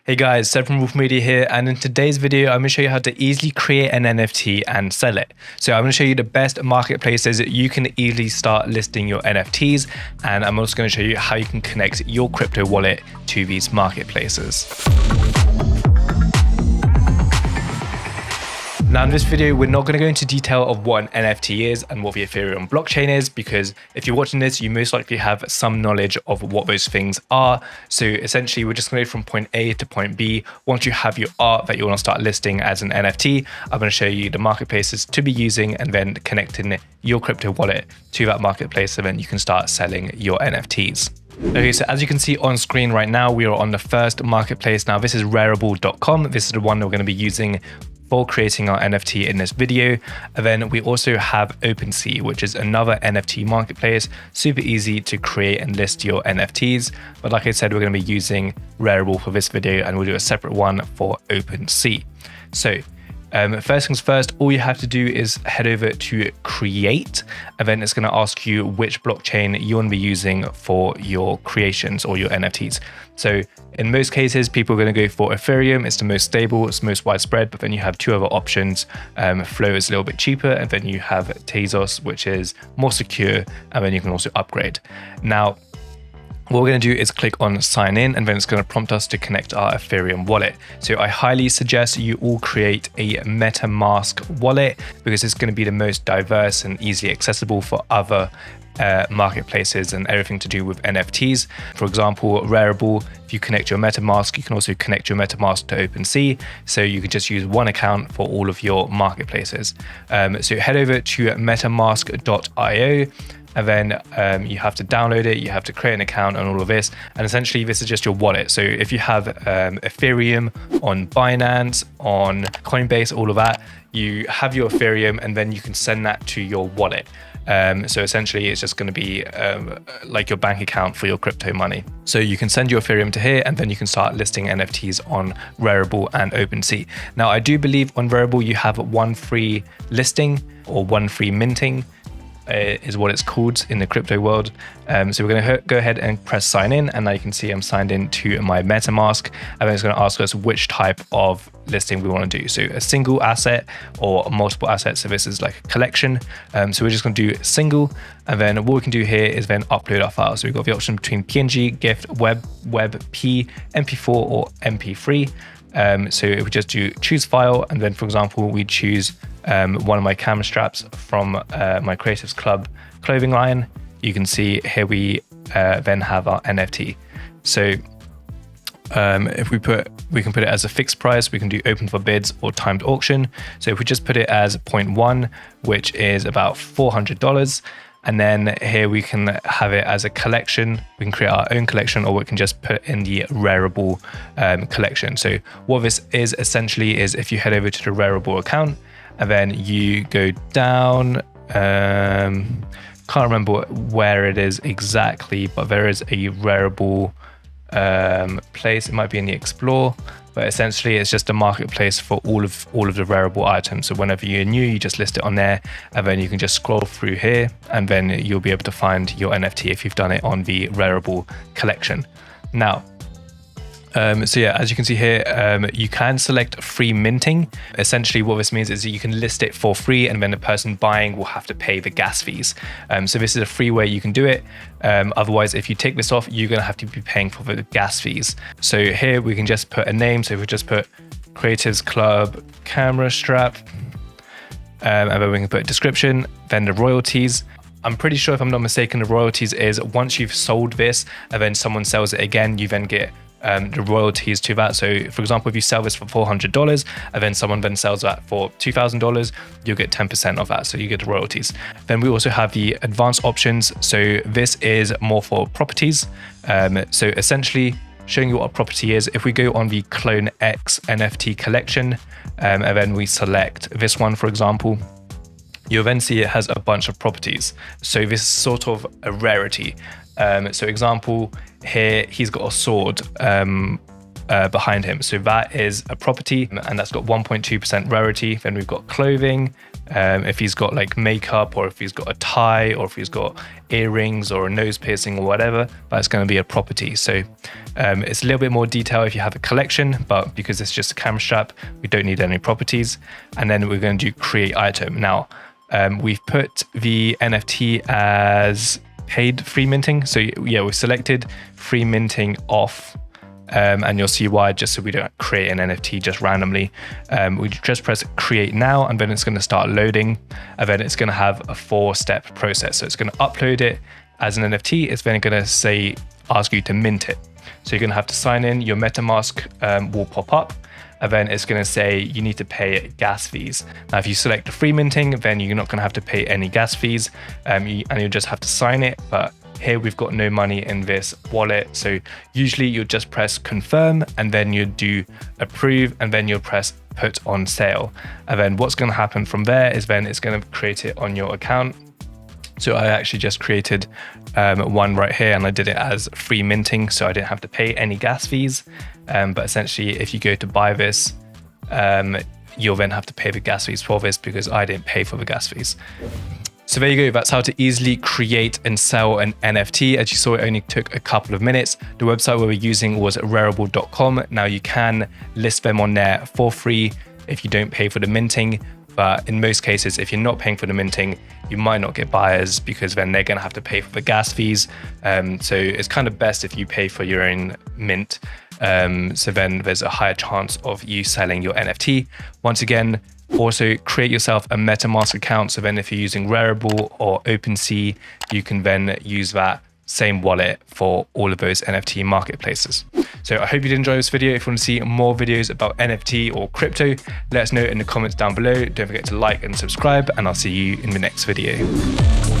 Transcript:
Hey guys, Seb from Wolf Media here, and in today's video, I'm going to show you how to easily create an NFT and sell it. So I'm going to show you the best marketplaces that you can easily start listing your NFTs, and I'm also going to show you how you can connect your crypto wallet to these marketplaces. Now in this video, we're not going to go into detail of what an NFT is and what the Ethereum blockchain is, because if you're watching this, you most likely have some knowledge of what those things are. So essentially, we're just going to go from point A to point B. Once you have your art that you want to start listing as an NFT, I'm going to show you the marketplaces to be using and then connecting your crypto wallet to that marketplace, so then you can start selling your NFTs. Okay, so as you can see on screen right now, we are on the first marketplace. Now this is rarible.com. This is the one that we're going to be using for creating our NFT in this video. And then we also have OpenSea, which is another NFT marketplace, super easy to create and list your NFTs. But like I said, we're going to be using Rarible for this video, and we'll do a separate one for OpenSea. So first things first, all you have to do is head over to create, and then it's going to ask you which blockchain you want to be using for your creations or your NFTs. So in most cases, people are going to go for Ethereum. It's the most stable, it's most widespread, but then you have two other options. Flow is a little bit cheaper, and then you have Tezos, which is more secure, and then you can also upgrade. Now, what we're going to do is click on sign in, and then it's going to prompt us to connect our Ethereum wallet. So I highly suggest you all create a MetaMask wallet, because it's going to be the most diverse and easily accessible for other marketplaces and everything to do with NFTs. For example, Rarible, if you connect your MetaMask, you can also connect your MetaMask to OpenSea. So you can just use one account for all of your marketplaces. So head over to metamask.io. And then you have to download it, you have to create an account and all of this. And essentially this is just your wallet. So if you have Ethereum on Binance, on Coinbase, all of that, you have your Ethereum, and then you can send that to your wallet. So essentially it's just going to be like your bank account for your crypto money. So you can send your Ethereum to here, and then you can start listing NFTs on Rarible and OpenSea. Now I do believe on Rarible you have one free listing or one free minting, is what it's called in the crypto world. So we're going to go ahead and press sign in, and now you can see I'm signed in to my MetaMask, and then it's going to ask us which type of listing we want to do. So a single asset or multiple assets. So this is like a collection. So we're just going to do single, and then what we can do here is then upload our file. So we've got the option between PNG, GIF, WebP, MP4 or MP3. So if we just do choose file, and then for example, we choose one of my camera straps from my Creatives Club clothing line, you can see here we then have our NFT. So if we can put it as a fixed price, we can do open for bids or timed auction. So if we just put it as 0.1, which is about $400, and then here we can have it as a collection. We can create our own collection, or we can just put in the Rarible collection. So what this is essentially is if you head over to the Rarible account, and then you go down, can't remember where it is exactly, but there is a Rarible place. It might be in the Explore, but essentially it's just a marketplace for all of the Rarible items. So whenever you're new, you just list it on there, and then you can just scroll through here, and then you'll be able to find your NFT if you've done it on the Rarible collection. Now, so yeah, as you can see here, you can select free minting. Essentially what this means is that you can list it for free, and then the person buying will have to pay the gas fees. So this is a free way you can do it. Otherwise, if you take this off, you're going to have to be paying for the gas fees. So here we can just put a name. So if we just put Creatives Club camera strap, and then we can put a description, then the royalties. I'm pretty sure, if I'm not mistaken, the royalties is once you've sold this and then someone sells it again, you then get the royalties to that. So for example, if you sell this for $400 and then someone then sells that for $2,000, you'll get 10% of that. So you get the royalties. Then we also have the advanced options. So this is more for properties. So essentially showing you what a property is. If we go on the Clone X NFT collection, and then we select this one, for example, you'll then see it has a bunch of properties. So this is sort of a rarity. So example, here he's got a sword behind him. So that is a property, and that's got 1.2% rarity. Then we've got clothing, If he's got like makeup, or if he's got a tie, or if he's got earrings or a nose piercing or whatever, that's going to be a property. So it's a little bit more detail if you have a collection, but because it's just a camera strap, we don't need any properties. And then we're going to do create item. Now, we've put the NFT as paid free minting. So yeah, we've selected free minting off. And you'll see why, just so we don't create an NFT just randomly. We just press create now, and then it's going to start loading, and then it's going to have a 4-step process. So it's going to upload it as an NFT. It's then going to ask you to mint it. So you're going to have to sign in. Your MetaMask will pop up, and then it's going to say you need to pay gas fees. Now, if you select the free minting, then you're not going to have to pay any gas fees, and you'll just have to sign it. But here we've got no money in this wallet. So usually you'll just press confirm, and then you do approve, and then you'll press put on sale. And then what's going to happen from there is then it's going to create it on your account. So I actually just created one right here, and I did it as free minting, so I didn't have to pay any gas fees. But essentially, if you go to buy this, you'll then have to pay the gas fees for this, because I didn't pay for the gas fees. So there you go, that's how to easily create and sell an NFT. As you saw, it only took a couple of minutes. The website we were using was rarible.com. Now you can list them on there for free if you don't pay for the minting. But in most cases, if you're not paying for the minting, you might not get buyers, because then they're going to have to pay for the gas fees. So it's kind of best if you pay for your own mint. So then there's a higher chance of you selling your NFT. Once again, also create yourself a MetaMask account. So then if you're using Rarible or OpenSea, you can then use that same wallet for all of those NFT marketplaces. So I hope you did enjoy this video. If you want to see more videos about NFT or crypto, let us know in the comments down below. Don't forget to like and subscribe, and I'll see you in the next video.